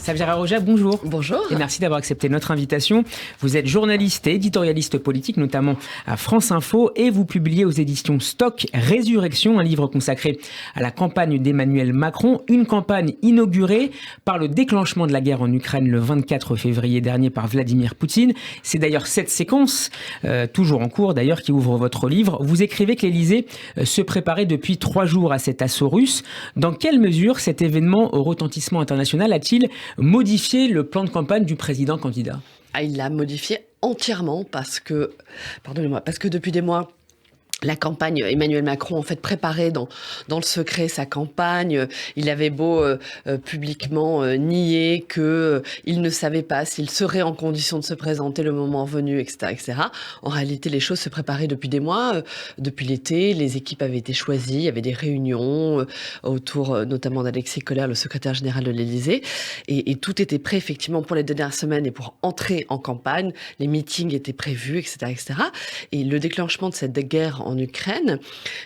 Xaviera Roja, bonjour. Bonjour. Et merci d'avoir accepté notre invitation. Vous êtes journaliste et éditorialiste politique, notamment à France Info, et vous publiez aux éditions Stock Résurrection, un livre consacré à la campagne d'Emmanuel Macron, une campagne inaugurée par le déclenchement de la guerre en Ukraine le 24 février dernier par Vladimir Poutine. C'est d'ailleurs cette séquence, toujours en cours d'ailleurs, qui ouvre votre livre. Vous écrivez que l'Élysée se préparait depuis 3 jours à cet assaut russe. Dans quelle mesure cet événement au retentissement international a-t-il modifié le plan de campagne du président candidat ? Il l'a modifié entièrement parce que depuis des mois, la campagne, Emmanuel Macron, en fait, préparait dans le secret sa campagne. Il avait beau publiquement nier qu'il ne savait pas s'il serait en condition de se présenter le moment venu, etc., etc. En réalité, les choses se préparaient depuis des mois. Depuis l'été, les équipes avaient été choisies. Il y avait des réunions autour notamment d'Alexis Kohler, le secrétaire général de l'Élysée. Et tout était prêt, effectivement, pour les dernières semaines et pour entrer en campagne. Les meetings étaient prévus, etc., etc. Et le déclenchement de cette guerre en Ukraine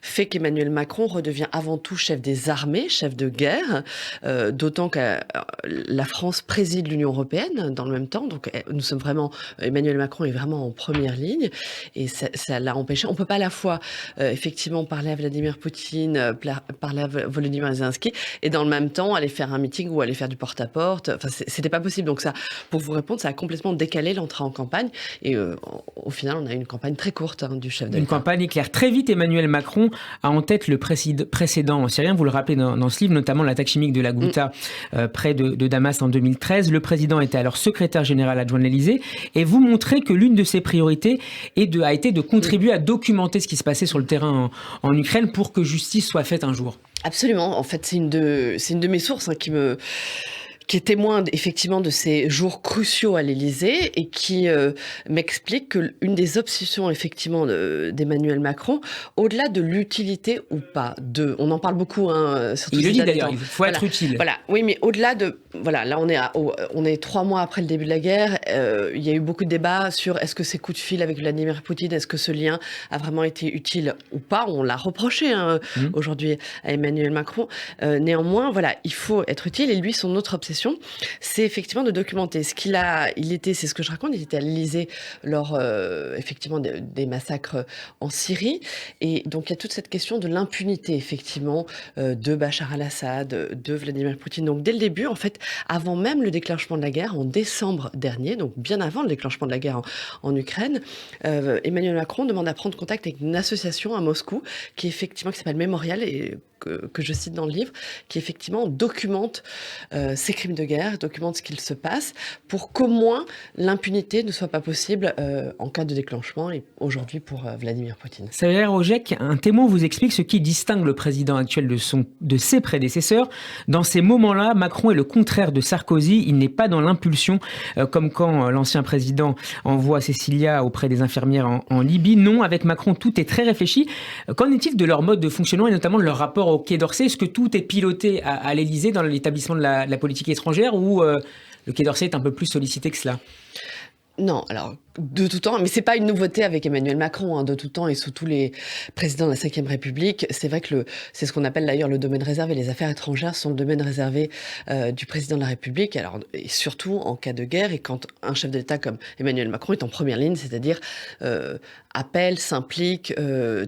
fait qu'Emmanuel Macron redevient avant tout chef des armées, chef de guerre, d'autant que la France préside l'Union européenne dans le même temps. Donc nous sommes vraiment, Emmanuel Macron est vraiment en première ligne et ça l'a empêché. On peut pas à la fois effectivement parler à Vladimir Poutine, parler à Volodymyr Zelensky et dans le même temps aller faire un meeting ou aller faire du porte-à-porte. Enfin, c'était pas possible. Donc ça, pour vous répondre, ça a complètement décalé l'entrée en campagne et au final, on a une campagne très courte du chef de l'État. Une campagne éclair. Très vite, Emmanuel Macron a en tête le précédent syrien. Vous le rappelez dans ce livre, notamment l'attaque chimique de la Ghouta près de Damas en 2013. Le président était alors secrétaire général adjoint de l'Élysée. Et vous montrez que l'une de ses priorités a été de contribuer à documenter ce qui se passait sur le terrain en Ukraine pour que justice soit faite un jour. Absolument. En fait, c'est une de mes sources qui est témoin effectivement de ces jours cruciaux à l'Élysée et qui m'explique que une des obsessions effectivement d'Emmanuel Macron, au-delà de l'utilité ou pas on en parle beaucoup, surtout il le dit d'ailleurs, temps. il faut être utile. Voilà, oui, mais au-delà de là, on est 3 mois après le début de la guerre. Il y a eu beaucoup de débats sur est-ce que ces coups de fil avec Vladimir Poutine, est-ce que ce lien a vraiment été utile ou pas. On l'a reproché aujourd'hui à Emmanuel Macron. Néanmoins, voilà, il faut être utile et lui, son autre obsession, c'est effectivement de documenter ce c'est ce que je raconte, il était à l'Élysée lors effectivement des massacres en Syrie et donc il y a toute cette question de l'impunité effectivement de Bachar al-Assad, de Vladimir Poutine. Donc dès le début, en fait, avant même le déclenchement de la guerre, en décembre dernier, donc bien avant le déclenchement de la guerre en Ukraine, Emmanuel Macron demande à prendre contact avec une association à Moscou qui s'appelle Mémorial et que je cite dans le livre, qui effectivement documente ces crimes de guerre, documente ce qu'il se passe, pour qu'au moins l'impunité ne soit pas possible en cas de déclenchement, et aujourd'hui pour Vladimir Poutine. Xaviera Roja, un témoin vous explique ce qui distingue le président actuel de ses prédécesseurs. Dans ces moments-là, Macron est le contraire de Sarkozy, il n'est pas dans l'impulsion, comme quand l'ancien président envoie Cécilia auprès des infirmières en Libye. Non, avec Macron, tout est très réfléchi. Qu'en est-il de leur mode de fonctionnement et notamment de leur rapport au Quai d'Orsay? Est-ce que tout est piloté à l'Élysée dans l'établissement de la politique étrangère ou le Quai d'Orsay est un peu plus sollicité que cela? Non, alors de tout temps, mais c'est pas une nouveauté avec Emmanuel Macron, de tout temps et sous tous les présidents de la Ve République. C'est vrai que c'est ce qu'on appelle d'ailleurs le domaine réservé. Les affaires étrangères sont le domaine réservé du président de la République. Alors, et surtout en cas de guerre et quand un chef d'État comme Emmanuel Macron est en première ligne, c'est-à-dire appelle, s'implique,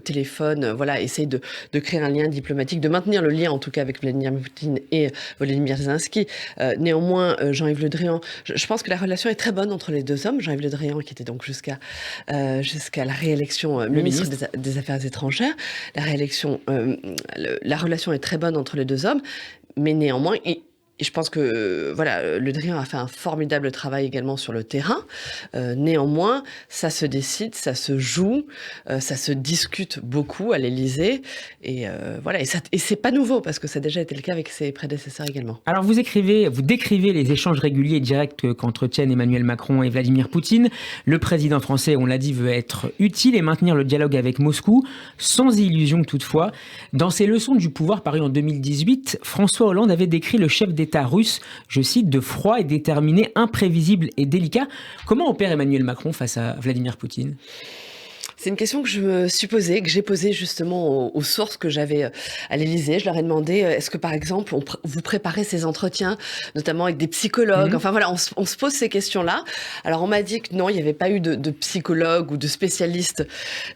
téléphone, voilà, essaye de créer un lien diplomatique, de maintenir le lien en tout cas avec Vladimir Poutine et Volodymyr Zelensky. Néanmoins, Jean-Yves Le Drian, je pense que la relation est très bonne entre les deux hommes. Jean-Yves Le Drian qui était donc jusqu'à la réélection ministre des Affaires étrangères. La relation est très bonne entre les deux hommes, mais néanmoins, et je pense que Le Drian a fait un formidable travail également sur le terrain. Néanmoins, ça se décide, ça se joue, ça se discute beaucoup à l'Élysée. Et c'est pas nouveau parce que ça a déjà été le cas avec ses prédécesseurs également. Alors vous décrivez les échanges réguliers et directs qu'entretiennent Emmanuel Macron et Vladimir Poutine. Le président français, on l'a dit, veut être utile et maintenir le dialogue avec Moscou, sans illusion toutefois. Dans ses leçons du pouvoir parues en 2018, François Hollande avait décrit le chef d'État russe, je cite, de froid et déterminé, imprévisible et délicat. Comment opère Emmanuel Macron face à Vladimir Poutine ? C'est une question que je me suis posée, que j'ai posée justement aux sources que j'avais à l'Élysée. Je leur ai demandé, est-ce que par exemple, vous préparez ces entretiens, notamment avec des psychologues? Enfin voilà, on se pose ces questions-là. Alors on m'a dit que non, il n'y avait pas eu de psychologue ou de spécialiste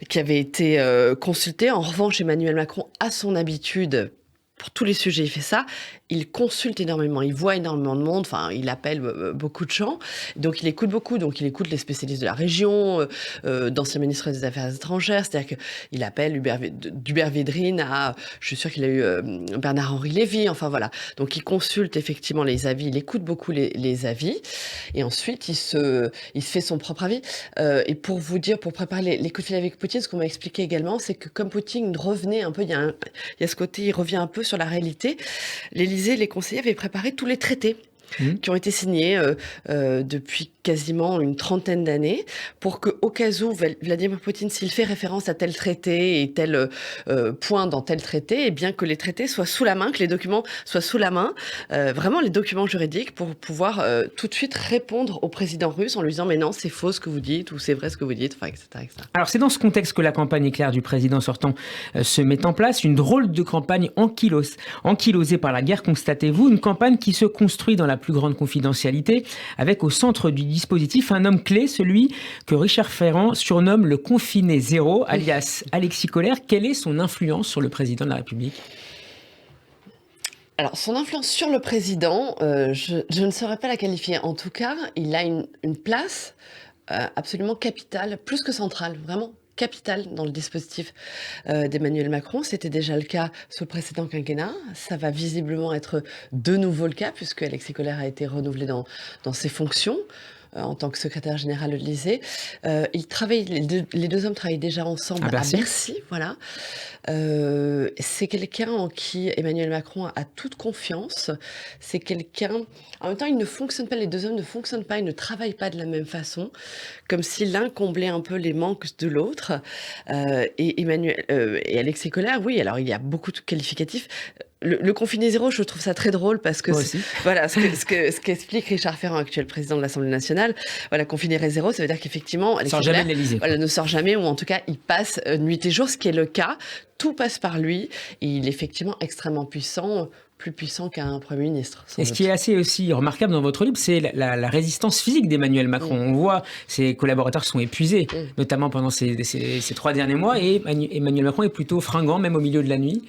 qui avait été consulté. En revanche, Emmanuel Macron a son habitude. Pour tous les sujets, il fait ça. Il consulte énormément, il voit énormément de monde, enfin, il appelle beaucoup de gens. Donc, il écoute beaucoup. Donc, il écoute les spécialistes de la région, d'anciens ministres des Affaires étrangères. C'est-à-dire qu'il appelle d'Hubert Védrine à... Je suis sûre qu'il a eu Bernard-Henri Lévy. Enfin, voilà. Donc, il consulte effectivement les avis. Il écoute beaucoup les avis. Et ensuite, il se fait son propre avis. Et pour vous dire, pour préparer les coups de fil avec Poutine, ce qu'on m'a expliqué également, c'est que comme Poutine revenait un peu, il y a ce côté, il revient un peu sur la réalité. L'Élysée, les conseillers avaient préparé tous les traités qui ont été signés depuis quasiment une trentaine d'années, pour qu'au cas où Vladimir Poutine, s'il fait référence à tel traité et tel point dans tel traité, eh bien que les traités soient sous la main, que les documents soient sous la main, vraiment les documents juridiques, pour pouvoir tout de suite répondre au président russe en lui disant « mais non, c'est faux ce que vous dites » ou « c'est vrai ce que vous dites », enfin, etc., etc. Alors c'est dans ce contexte que la campagne éclair du président sortant se met en place, une drôle de campagne ankylosée par la guerre, constatez-vous, une campagne qui se construit dans la plus grande confidentialité, avec au centre du dispositif un homme clé, celui que Richard Ferrand surnomme le confiné zéro, alias Alexis Kohler. Quelle est son influence sur le président de la République ? Alors, son influence sur le président, je ne saurais pas la qualifier. En tout cas, il a une place absolument capitale, plus que centrale, vraiment capitale dans le dispositif d'Emmanuel Macron. C'était déjà le cas sous le précédent quinquennat. Ça va visiblement être de nouveau le cas, puisque Alexis Kohler a été renouvelé dans ses fonctions en tant que secrétaire général de l'Élysée. Les deux hommes travaillent déjà ensemble à Bercy. Voilà. C'est quelqu'un en qui Emmanuel Macron a toute confiance. C'est quelqu'un... En même temps, les deux hommes ne fonctionnent pas, ils ne travaillent pas de la même façon, comme si l'un comblait un peu les manques de l'autre. Et Alexis Kohler, oui, alors il y a beaucoup de qualificatifs. Le confiné zéro, je trouve ça très drôle parce que voilà ce qu'explique Richard Ferrand, actuel président de l'Assemblée nationale. Voilà, confiné zéro, ça veut dire qu'effectivement, Alexis Kohler, ne sort jamais, ou en tout cas, il passe nuit et jour, ce qui est le cas. Tout passe par lui. Et il est effectivement extrêmement puissant, plus puissant qu'un Premier ministre. Et ce qui est assez aussi remarquable dans votre livre, c'est la résistance physique d'Emmanuel Macron. On voit ses collaborateurs sont épuisés, notamment pendant ces 3 derniers mois, et Emmanuel Macron est plutôt fringant, même au milieu de la nuit.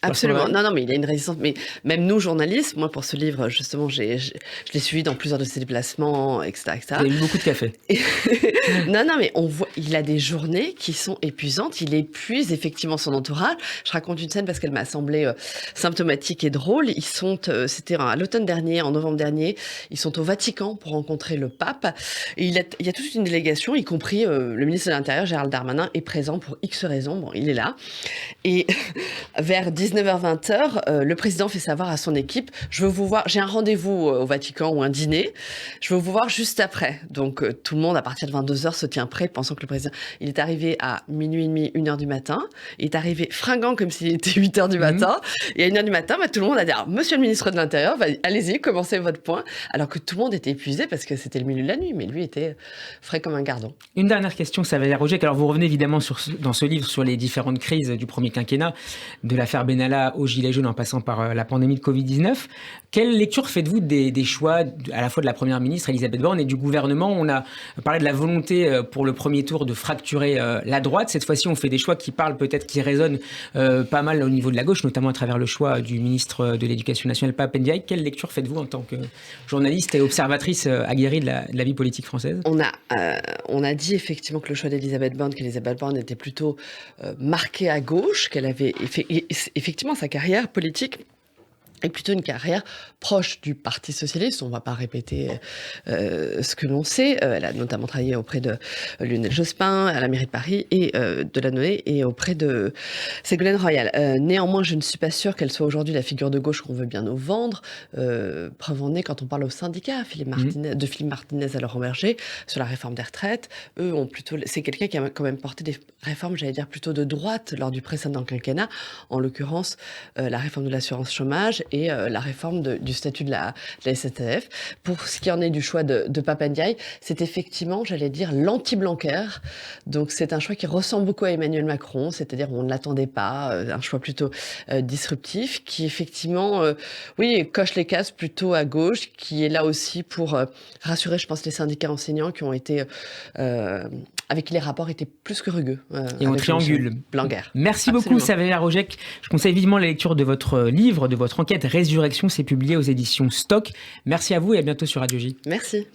Absolument. Non, mais il a une résistance. Mais même nous, journalistes, moi, pour ce livre, justement, je l'ai suivi dans plusieurs de ses déplacements, etc. Il a eu beaucoup de café. Non, mais on voit, il a des journées qui sont épuisantes. Il épuise effectivement son entourage. Je raconte une scène parce qu'elle m'a semblé symptomatique et drôle. C'était à l'automne dernier, en novembre dernier, ils sont au Vatican pour rencontrer le pape. Et il y a toute une délégation, y compris le ministre de l'Intérieur, Gérald Darmanin, est présent pour X raisons. Bon, il est là. Et vers 19h-20h, le président fait savoir à son équipe, je veux vous voir, j'ai un rendez-vous au Vatican ou un dîner, je veux vous voir juste après. Donc tout le monde, à partir de 22h, se tient prêt, pensant que le président, il est arrivé à minuit et demi, 1h du matin. Il est arrivé fringant comme s'il était 8h du matin. Et à 1h du matin, tout le monde a dit, monsieur le ministre de l'Intérieur, allez-y, commencez votre point. Alors que tout le monde était épuisé parce que c'était le milieu de la nuit, mais lui était frais comme un gardon. Une dernière question, ça va aller à Roger. Alors vous revenez évidemment dans ce livre sur les différentes crises du premier quinquennat, de l'affaire Benalla aux Gilets jaunes en passant par la pandémie de Covid-19. Quelle lecture faites-vous des choix à la fois de la Première ministre Elisabeth Borne et du gouvernement ? On a parlé de la volonté pour le premier tour de fracturer la droite. Cette fois-ci, on fait des choix qui résonnent pas mal au niveau de la gauche, notamment à travers le choix du ministre de l'Éducation nationale, Pape Ndiaye. Quelle lecture faites-vous en tant que journaliste et observatrice aguerrie de la vie politique française ? On a dit effectivement que le choix qu'Elisabeth Borne était plutôt marquée à gauche, qu'elle avait effectivement sa carrière politique est plutôt une carrière proche du Parti socialiste. On ne va pas répéter ce que l'on sait. Elle a notamment travaillé auprès de Lionel Jospin, à la mairie de Paris, et de Lanoé, et auprès de Ségolène Royal. Néanmoins, je ne suis pas sûre qu'elle soit aujourd'hui la figure de gauche qu'on veut bien nous vendre. Preuve en est quand on parle au syndicat, de Philippe Martinez à Laurent Berger, sur la réforme des retraites. Eux ont plutôt... C'est quelqu'un qui a quand même porté des réformes, j'allais dire, plutôt de droite lors du précédent quinquennat. En l'occurrence, la réforme de l'assurance chômage et la réforme du statut de la SNCF. Pour ce qui en est du choix de Pape Ndiaye, c'est effectivement, j'allais dire, l'anti-Blanquer. Donc c'est un choix qui ressemble beaucoup à Emmanuel Macron, c'est-à-dire on ne l'attendait pas, un choix plutôt disruptif, qui effectivement, coche les cases plutôt à gauche, qui est là aussi pour rassurer, je pense, les syndicats enseignants qui ont été, avec qui les rapports étaient plus que rugueux. Et on triangule. Blanquer. Merci beaucoup, Savelia Rojek. Je conseille vivement la lecture de votre livre, de votre enquête Résurrection. C'est publié aux éditions Stock. Merci à vous et à bientôt sur Radio J. Merci.